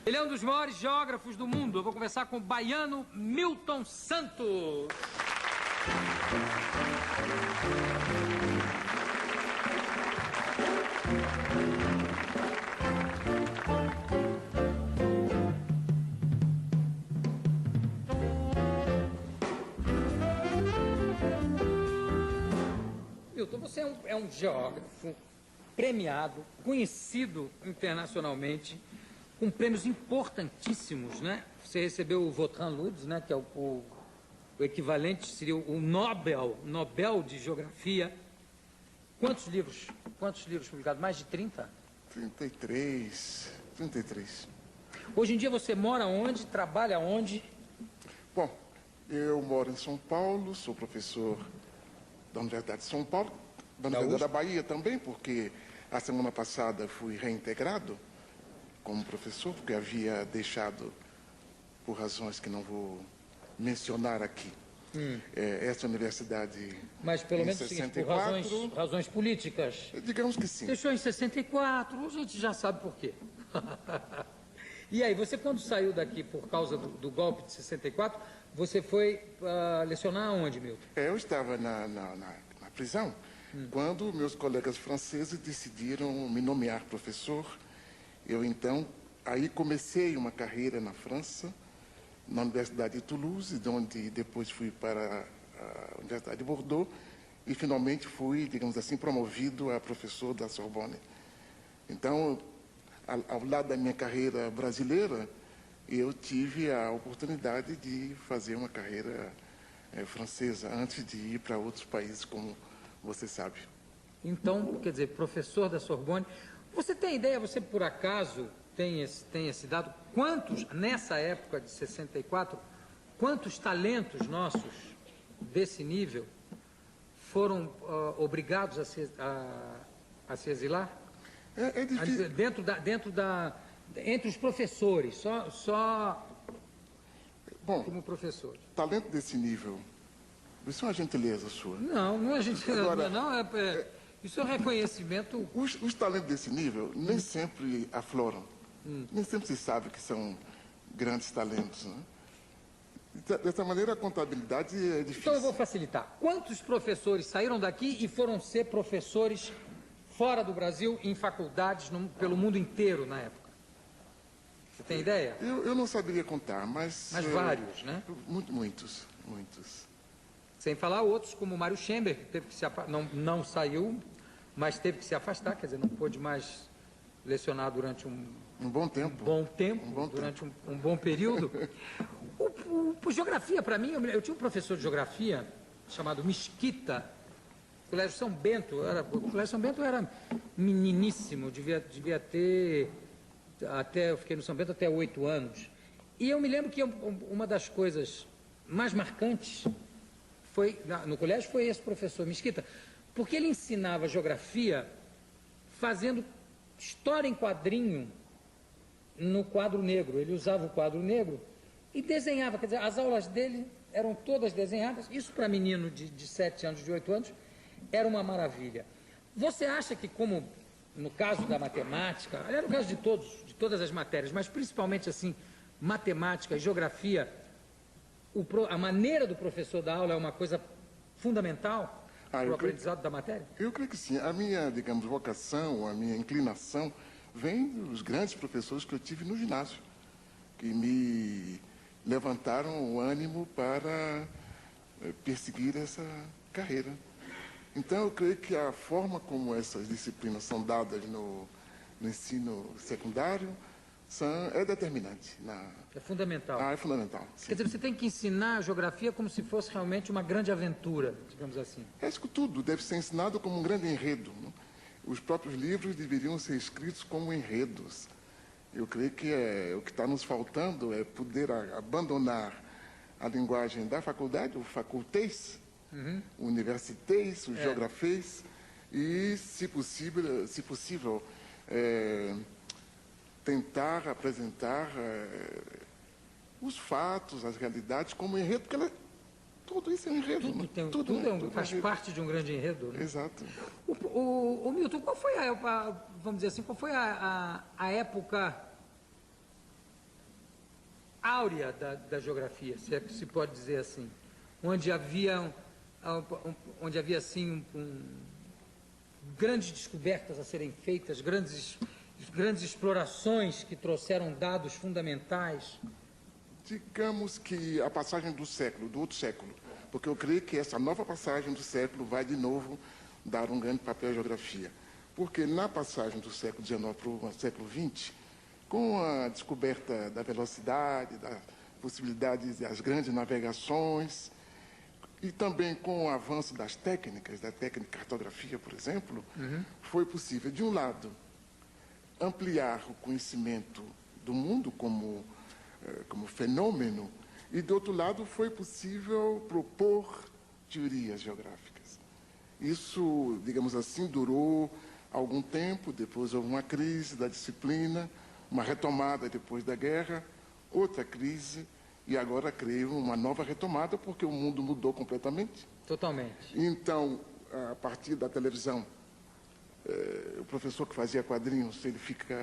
Ele é um dos maiores geógrafos do mundo. Eu vou conversar com o baiano Milton Santos. Milton, você é um geógrafo premiado, conhecido internacionalmente, com prêmios importantíssimos, né? Você recebeu o Vautrin Lud, né? Que é o equivalente, seria o Nobel de Geografia. Quantos livros publicados? Mais de 30? 33. Hoje em dia você mora onde? Trabalha onde? Bom, eu moro em São Paulo, sou professor da Universidade de São Paulo, da Universidade da Bahia também, porque a semana passada fui reintegrado como professor, porque havia deixado, por razões que não vou mencionar aqui, essa universidade. Mas pelo menos 64, por razões políticas. Digamos que sim. Deixou em 64, a gente já sabe por quê. E aí, você quando saiu daqui por causa do golpe de 64, você foi lecionar aonde, Milton? Eu estava na prisão quando meus colegas franceses decidiram me nomear professor. Eu, então, aí comecei uma carreira na França, na Universidade de Toulouse, de onde depois fui para a Universidade de Bordeaux e, finalmente, fui, digamos assim, promovido a professor da Sorbonne. Então, ao lado da minha carreira brasileira, eu tive a oportunidade de fazer uma carreira francesa, antes de ir para outros países, como você sabe. Então, quer dizer, professor da Sorbonne. Você tem ideia, você por acaso tem esse dado, quantos, nessa época de 64, quantos talentos nossos desse nível foram obrigados a se exilar? É difícil. Entre os professores, só Bom, como professor. Talento desse nível, isso é uma gentileza sua. Não é gentileza, agora, não, isso é um reconhecimento. Os talentos desse nível nem sempre afloram, nem sempre se sabe que são grandes talentos, né? Dessa maneira, a contabilidade é difícil. Então eu vou facilitar. Quantos professores saíram daqui e foram ser professores fora do Brasil, em faculdades pelo mundo inteiro na época? Você tem ideia? Eu não saberia contar, mas... Mas vários, né? Muitos. Sem falar outros, como o Mário Schember, que teve que não saiu, mas teve que se afastar, quer dizer, não pôde mais lecionar durante um bom tempo, durante um bom período. Geografia, para mim, eu tinha um professor de geografia chamado Mesquita, Colégio São Bento. O Colégio São Bento era meniníssimo, devia ter, eu fiquei no São Bento até 8 anos. E eu me lembro que uma das coisas mais marcantes no colégio foi esse professor Mesquita, porque ele ensinava geografia fazendo história em quadrinho no quadro negro. Ele usava o quadro negro e desenhava, quer dizer, as aulas dele eram todas desenhadas. Isso para menino de 7 anos, de 8 anos, era uma maravilha. Você acha que, como no caso da matemática, aliás, no caso de todas as matérias, mas principalmente assim, matemática e geografia, a maneira do professor dar aula é uma coisa fundamental para o aprendizado da matéria? Eu creio que sim. A minha, digamos, vocação, a minha inclinação vem dos grandes professores que eu tive no ginásio, que me levantaram o ânimo para perseguir essa carreira. Então, eu creio que a forma como essas disciplinas são dadas no ensino secundário é determinante. É fundamental. É fundamental, sim. Quer dizer, você tem que ensinar a geografia como se fosse realmente uma grande aventura, digamos assim. Isso que tudo deve ser ensinado como um grande enredo, né? Os próprios livros deveriam ser escritos como enredos. Eu creio que o que está nos faltando é poder abandonar a linguagem da faculdade, o facultês, o universitês, o geografês, e, se possível, tentar apresentar os fatos, as realidades como enredo, porque tudo isso é um enredo. Tudo faz parte de um grande enredo, né? Exato. O Milton, qual foi vamos dizer assim, qual foi a época áurea da geografia, se é que se pode dizer assim, onde havia assim grandes descobertas a serem feitas, grandes explorações que trouxeram dados fundamentais. Digamos que a passagem do outro século, porque eu creio que essa nova passagem do século vai de novo dar um grande papel à geografia. Porque na passagem do século XIX para o século XX, com a descoberta da velocidade, da possibilidade das grandes navegações, e também com o avanço das técnicas, da técnica de cartografia, por exemplo, foi possível, de um lado, ampliar o conhecimento do mundo como fenômeno, e, do outro lado, foi possível propor teorias geográficas. Isso, digamos assim, durou algum tempo, depois houve uma crise da disciplina, uma retomada depois da guerra, outra crise, e agora creio uma nova retomada, porque o mundo mudou completamente. Totalmente. Então, a partir da televisão, o professor que fazia quadrinhos, ele fica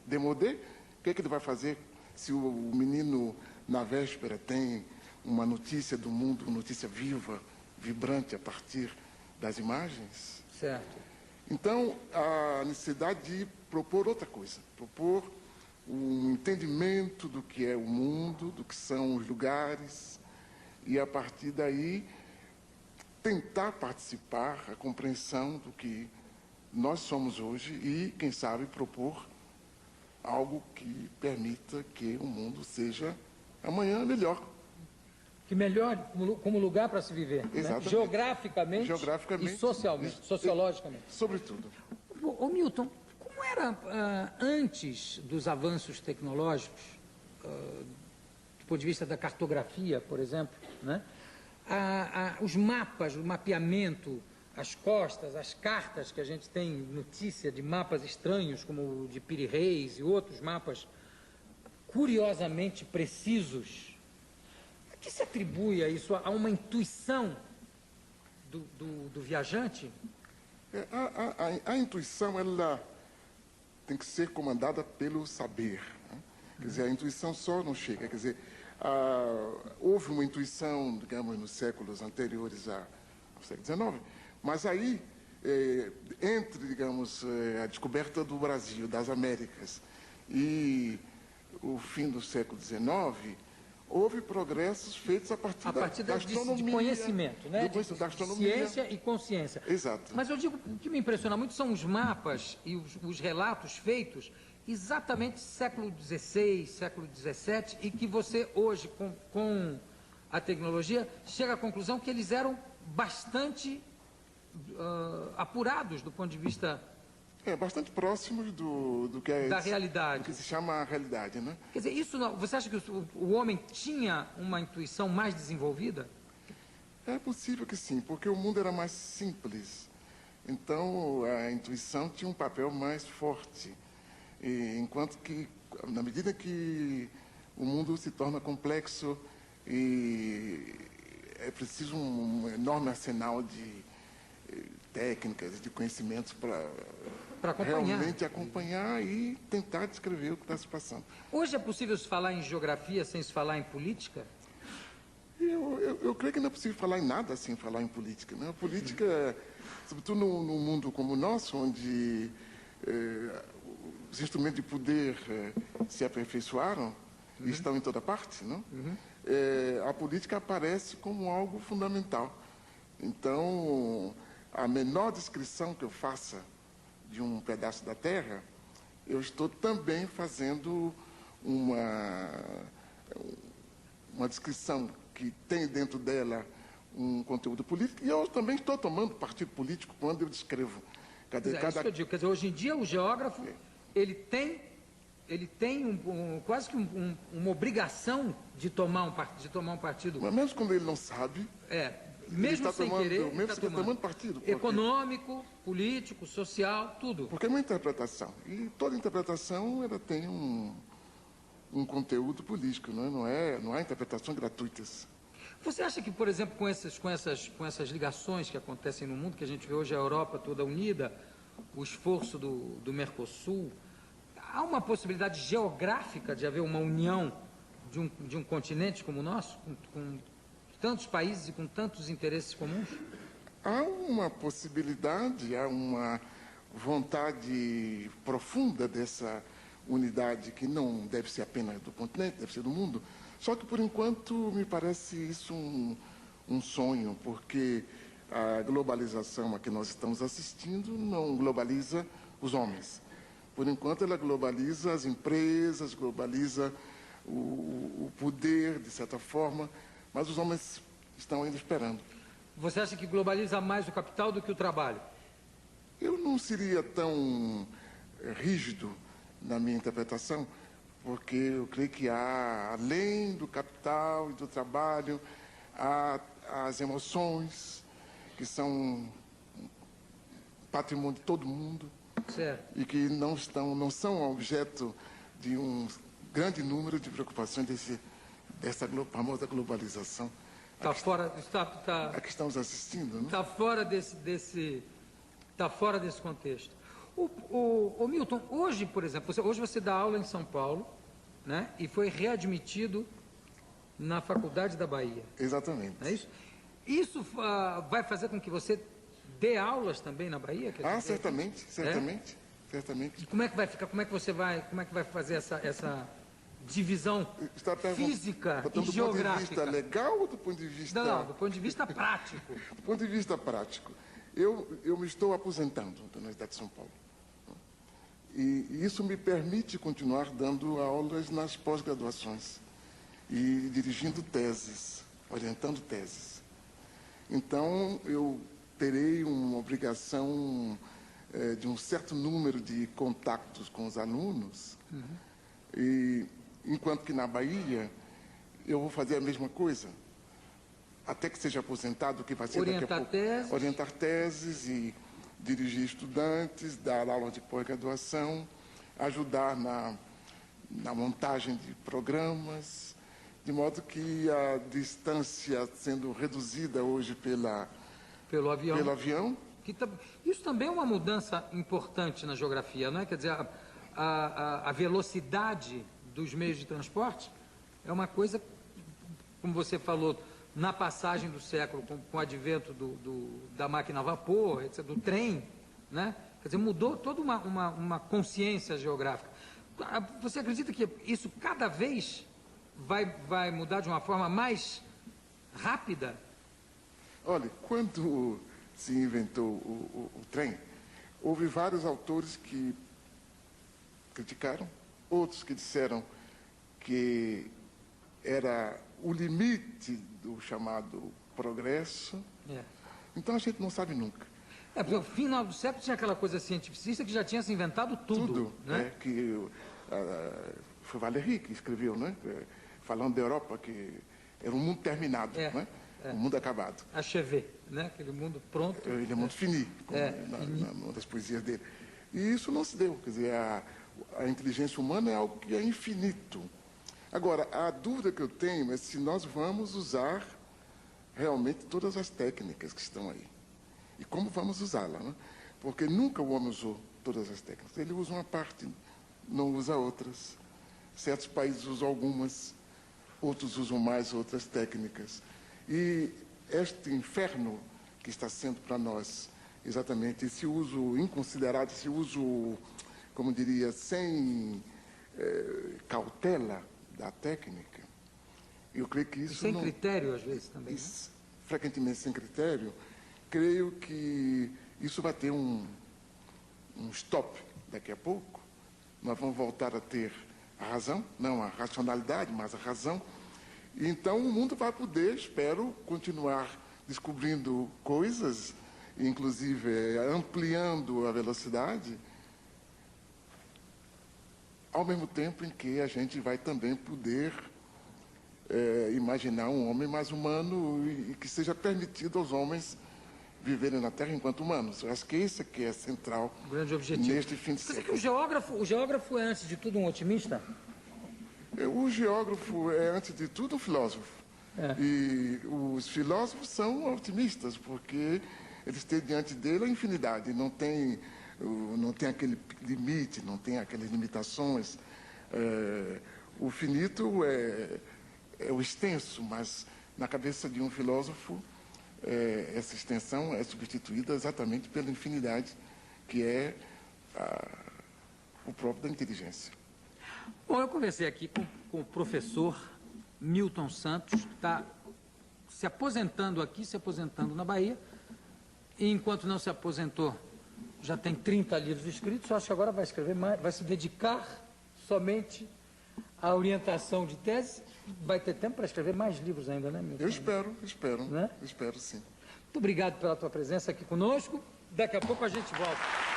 démodé. O que é que ele vai fazer se o menino, na véspera, tem uma notícia do mundo, uma notícia viva, vibrante, a partir das imagens? Certo. Então, a necessidade de propor outra coisa, propor um entendimento do que é o mundo, do que são os lugares, e, a partir daí, tentar participar, a compreensão do que nós somos hoje e, quem sabe, propor algo que permita que o mundo seja amanhã melhor. Que melhor como lugar para se viver, né? Geograficamente e socialmente, sociologicamente. Sobretudo. Ô Milton, como era antes dos avanços tecnológicos, do ponto de vista da cartografia, por exemplo, né? Os mapas, o mapeamento, as costas, as cartas que a gente tem notícia de mapas estranhos, como o de Piri Reis e outros mapas curiosamente precisos. A que se atribui a isso? A uma intuição do viajante? A intuição, ela tem que ser comandada pelo saber, né? Quer dizer, a intuição só não chega. Quer dizer, houve uma intuição, digamos, nos séculos anteriores ao século XIX, mas aí, entre, digamos, a descoberta do Brasil, das Américas, e o fim do século XIX, houve progressos feitos a partir da astronomia, de conhecimento, né? Da astronomia. Ciência e consciência. Exato. Mas eu digo, o que me impressiona muito são os mapas e os relatos feitos exatamente século XVI, século XVII, e que você hoje, com a tecnologia, chega à conclusão que eles eram bastante apurados do ponto de vista... bastante próximos do que é... Da realidade. Do que se chama a realidade, né? Quer dizer, isso não, você acha que o homem tinha uma intuição mais desenvolvida? É possível que sim, porque o mundo era mais simples. Então, a intuição tinha um papel mais forte. Enquanto que, na medida que o mundo se torna complexo, e é preciso um enorme arsenal de técnicas, de conhecimentos para realmente acompanhar e tentar descrever o que está se passando. Hoje é possível se falar em geografia sem se falar em política? Eu creio que não é possível falar em nada sem falar em política, né? A política, sobretudo num mundo como o nosso, onde os instrumentos de poder se aperfeiçoaram e estão em toda parte, não? A política aparece como algo fundamental. Então, a menor descrição que eu faça de um pedaço da terra, eu estou também fazendo uma descrição que tem dentro dela um conteúdo político, e eu também estou tomando partido político quando eu descrevo. Isso que eu digo. Quer dizer, hoje em dia o geógrafo ele tem quase que uma obrigação de tomar um partido. Mas mesmo quando ele não sabe... Mesmo sem querer, mesmo ele está tomando partido. Econômico, político, social, tudo. Porque é uma interpretação. E toda interpretação ela tem um conteúdo político, não há interpretações gratuitas. Você acha que, por exemplo, com essas ligações que acontecem no mundo, que a gente vê hoje a Europa toda unida, o esforço do Mercosul, há uma possibilidade geográfica de haver uma união de um continente como o nosso, com tantos países e com tantos interesses comuns? Há uma possibilidade, há uma vontade profunda dessa unidade que não deve ser apenas do continente, deve ser do mundo. Só que, por enquanto, me parece isso um sonho, porque a globalização a que nós estamos assistindo não globaliza os homens. Por enquanto, ela globaliza as empresas, globaliza o poder, de certa forma, mas os homens estão ainda esperando. Você acha que globaliza mais o capital do que o trabalho? Eu não seria tão rígido na minha interpretação, porque eu creio que há, além do capital e do trabalho, há as emoções, que são patrimônio de todo mundo, Certo. e que não são objeto de um grande número de preocupações dessa famosa globalização. Está fora, A que estamos assistindo, não? está fora está fora desse contexto. O Milton, hoje, por exemplo, hoje você dá aula em São Paulo, né? E foi readmitido na Faculdade da Bahia. Exatamente. Não é isso? Isso vai fazer com que você dê aulas também na Bahia? Quer dizer, Certamente, certamente, certamente. E como é que vai ficar? Como é que vai fazer essa divisão física e do ponto de geográfica? vista legal ou do ponto de vista... Não, do ponto de vista prático. Do ponto de vista prático. Eu me estou aposentando da Universidade de São Paulo. E isso me permite continuar dando aulas nas pós-graduações e dirigindo teses, orientando teses. Então, eu terei uma obrigação de um certo número de contatos com os alunos, e enquanto que na Bahia eu vou fazer a mesma coisa, até que seja aposentado, que vai ser daqui a pouco. Orientar teses e dirigir estudantes, dar aula de pós-graduação, ajudar na montagem de programas, de modo que a distância sendo reduzida hoje pelo avião. Isso também é uma mudança importante na geografia, não é? Quer dizer, a velocidade dos meios de transporte é uma coisa, como você falou, na passagem do século, com o advento da máquina a vapor, etc., do trem, né? Quer dizer, mudou toda uma consciência geográfica. Você acredita que isso cada vez vai mudar de uma forma mais rápida? Olha, quando se inventou o trem, houve vários autores que criticaram, outros que disseram que era o limite do chamado progresso. Então a gente não sabe nunca. Porque no final do século tinha aquela coisa cientificista que já tinha se inventado tudo. Né? Foi Valéry que escreveu, né? Falando da Europa, que era um mundo terminado, né? Um mundo acabado. Achevé, né? Aquele mundo pronto. Ele é muito fini, numa das poesias dele. E isso não se deu. Quer dizer, a inteligência humana é algo que é infinito. Agora, a dúvida que eu tenho é se nós vamos usar realmente todas as técnicas que estão aí. E como vamos usá-la, né? Porque nunca o homem usou todas as técnicas. Ele usa uma parte, não usa outras. Certos países usam algumas, outros usam mais outras técnicas. E este inferno que está sendo para nós, exatamente, esse uso inconsiderado, esse uso, como diria, sem cautela da técnica, eu creio que isso... E sem critério, às vezes, também. Isso, frequentemente sem critério, creio que isso vai ter um stop daqui a pouco. Nós vamos voltar a ter a razão, não a racionalidade, mas a razão. E então o mundo vai poder, espero, continuar descobrindo coisas, inclusive ampliando a velocidade, ao mesmo tempo em que a gente vai também poder imaginar um homem mais humano e que seja permitido aos homens viverem na Terra enquanto humanos. Eu acho que esse aqui é central neste fim de século. O geógrafo é, antes de tudo, um otimista? O geógrafo é, antes de tudo, um filósofo. E os filósofos são otimistas, porque eles têm diante dele a infinidade, não tem aquele limite, não tem aquelas limitações. O finito é o extenso, mas na cabeça de um filósofo, essa extensão é substituída exatamente pela infinidade, que é o próprio da inteligência. Bom, eu conversei aqui com o professor Milton Santos, que está se aposentando aqui, se aposentando na Bahia, e enquanto não se aposentou, já tem 30 livros escritos, eu acho que agora vai escrever mais, vai se dedicar somente à orientação de tese, vai ter tempo para escrever mais livros ainda, né, Milton? Eu espero, Né? espero sim. Muito obrigado pela tua presença aqui conosco, daqui a pouco a gente volta.